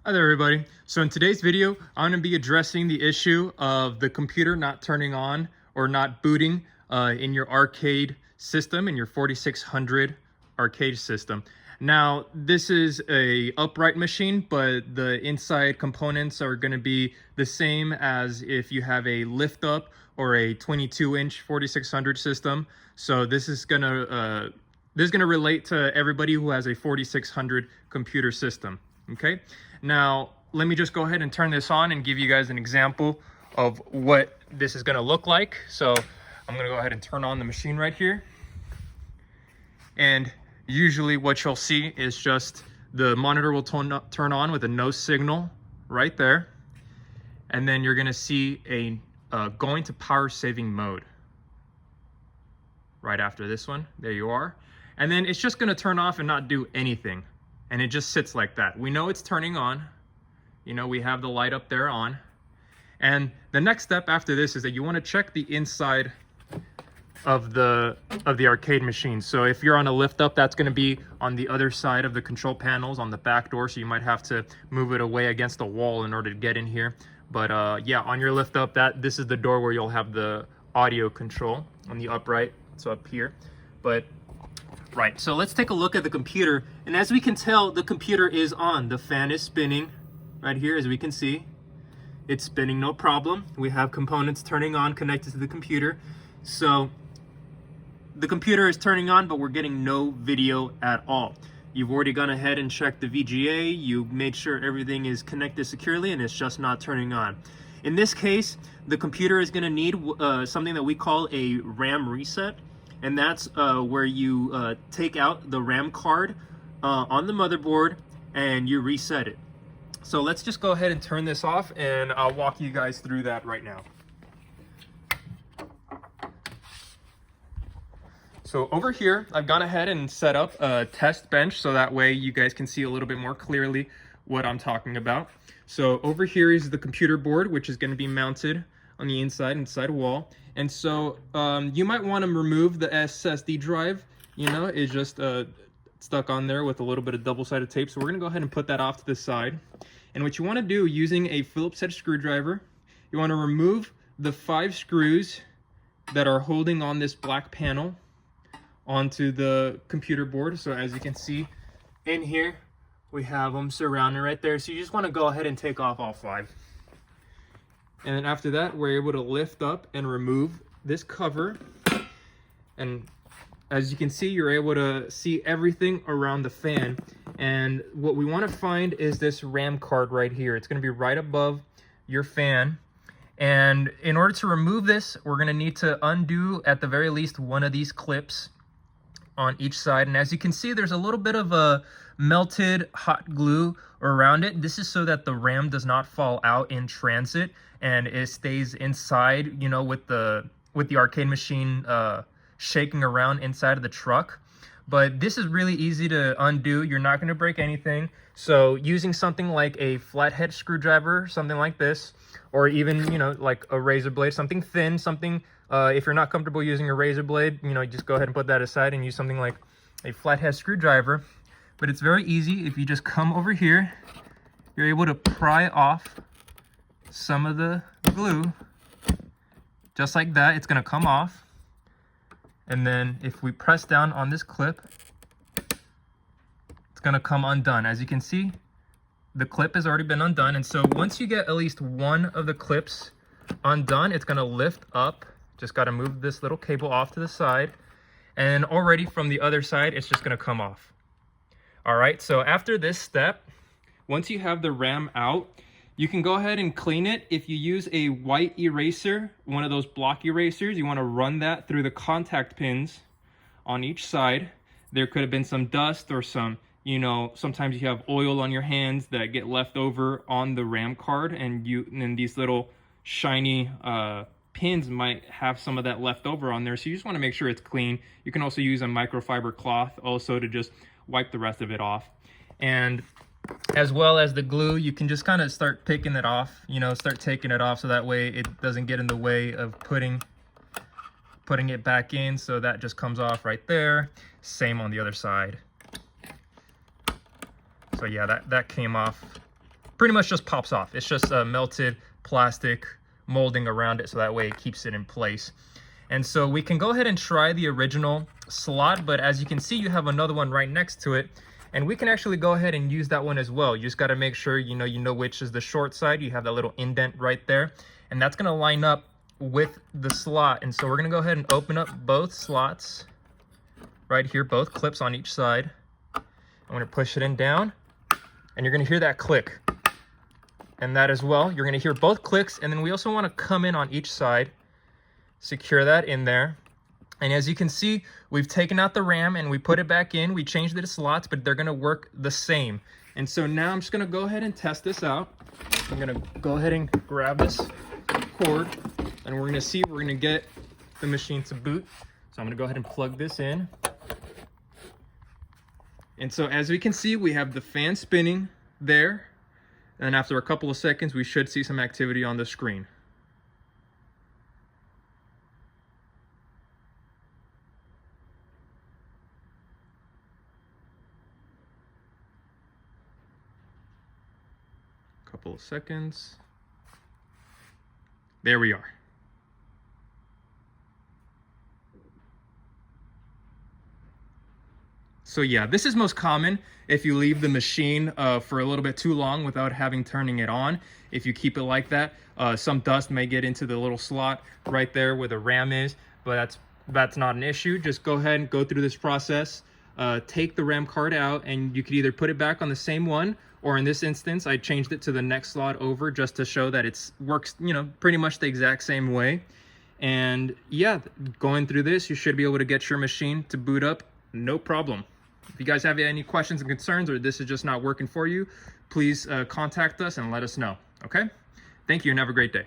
Hi there everybody. So in today's video, I'm going to be addressing the issue of the computer not turning on or not booting in your arcade system, in your 4600 arcade system. Now, this is a upright machine, but the inside components are going to be the same as if you have a lift up or a 22-inch 4600 system. So this is going to relate to everybody who has a 4600 computer system. Okay, now let me just go ahead and turn this on and give you guys an example of what this is going to look like. So I'm going to go ahead and turn on the machine right here. And usually what you'll see is just the monitor will turn on with a no signal right there. And then you're going to see a going to power saving mode right after this one. There you are. And then it's just going to turn off and not do anything. And it just sits like that. We know it's turning on. You know, we have the light up there on. And the next step after this is that you want to check the inside of the arcade machine. So if you're on a lift up, that's going to be on the other side of the control panels on the back door. So you might have to move it away against the wall in order to get in here. But yeah, on your lift up, this is the door where you'll have the audio control on the upright. So up here. But right, so let's take a look at the computer, and as we can tell, the computer is on. The fan is spinning right here, as we can see. It's spinning no problem. We have components turning on connected to the computer. So the computer is turning on, but we're getting no video at all. You've already gone ahead and checked the VGA, you made sure everything is connected securely, and it's just not turning on. In this case, the computer is going to need something that we call a RAM reset. And that's where you take out the RAM card on the motherboard and you reset it. So let's just go ahead and turn this off, and I'll walk you guys through that right now. So over here, I've gone ahead and set up a test bench so that way you guys can see a little bit more clearly what I'm talking about. So over here is the computer board, which is going to be mounted on the inside wall. And so you might want to remove the SSD drive. You know, it's just stuck on there with a little bit of double-sided tape. So we're going to go ahead and put that off to the side. And what you want to do, using a Phillips head screwdriver, you want to remove the 5 screws that are holding on this black panel onto the computer board. So as you can see in here, we have them surrounded right there. So you just want to go ahead and take off all 5. And then after that, we're able to lift up and remove this cover. And as you can see, you're able to see everything around the fan. And what we want to find is this RAM card right here. It's going to be right above your fan. And in order to remove this, we're going to need to undo at the very least one of these clips on each side. And as you can see, there's a little bit of a melted hot glue around it. This is so that the RAM does not fall out in transit and it stays inside, you know, with the arcade machine shaking around inside of the truck. But this is really easy to undo. You're not going to break anything. So using something like a flathead screwdriver, something like this, or even, you know, like a razor blade, something thin, something, if you're not comfortable using a razor blade, you know, just go ahead and put that aside and use something like a flathead screwdriver. But it's very easy. If you just come over here, you're able to pry off some of the glue. Just like that, it's going to come off. And then if we press down on this clip, it's going to come undone. As you can see, the clip has already been undone. And so once you get at least one of the clips undone, it's going to lift up. Just got to move this little cable off to the side. And already from the other side, it's just going to come off. All right, so after this step, once you have the RAM out, you can go ahead and clean it. If you use a white eraser, one of those block erasers, you want to run that through the contact pins on each side. There could have been some dust or some, you know, sometimes you have oil on your hands that get left over on the RAM card, and then these little shiny pins might have some of that left over on there. So you just want to make sure it's clean. You can also use a microfiber cloth also to just wipe the rest of it off. And as well as the glue, you can just kind of start picking it off, you know, start taking it off so that way it doesn't get in the way of putting it back in. So that just comes off right there. Same on the other side. So yeah, that came off pretty much just pops off. It's just melted plastic molding around it, so that way it keeps it in place. And so we can go ahead and try the original slot, but as you can see, you have another one right next to it, and we can actually go ahead and use that one as well. You just got to make sure you know which is the short side. You have that little indent right there, and that's going to line up with the slot. And so we're going to go ahead and open up both slots right here, both clips on each side. I'm going to push it in down, and you're going to hear that click. And that as well, you're going to hear both clicks, and then we also want to come in on each side, secure that in there. And as you can see, we've taken out the ram and we put it back in. We changed it to slots, but they're going to work the same. And so now I'm just going to go ahead and test this out. I'm going to go ahead and grab this cord, and we're going to see if we're going to get the machine to boot. So I'm going to go ahead and plug this in. And so as we can see, we have the fan spinning there. And after a couple of seconds, we should see some activity on the screen. Couple of seconds. There we are. So yeah, this is most common if you leave the machine for a little bit too long without turning it on. If you keep it like that, some dust may get into the little slot right there where the RAM is, but that's not an issue. Just go ahead and go through this process. Take the RAM card out, and you could either put it back on the same one, or in this instance, I changed it to the next slot over just to show that it works, pretty much the exact same way. And yeah, going through this, you should be able to get your machine to boot up, no problem. If you guys have any questions and concerns, or this is just not working for you, please contact us and let us know, okay? Thank you and have a great day.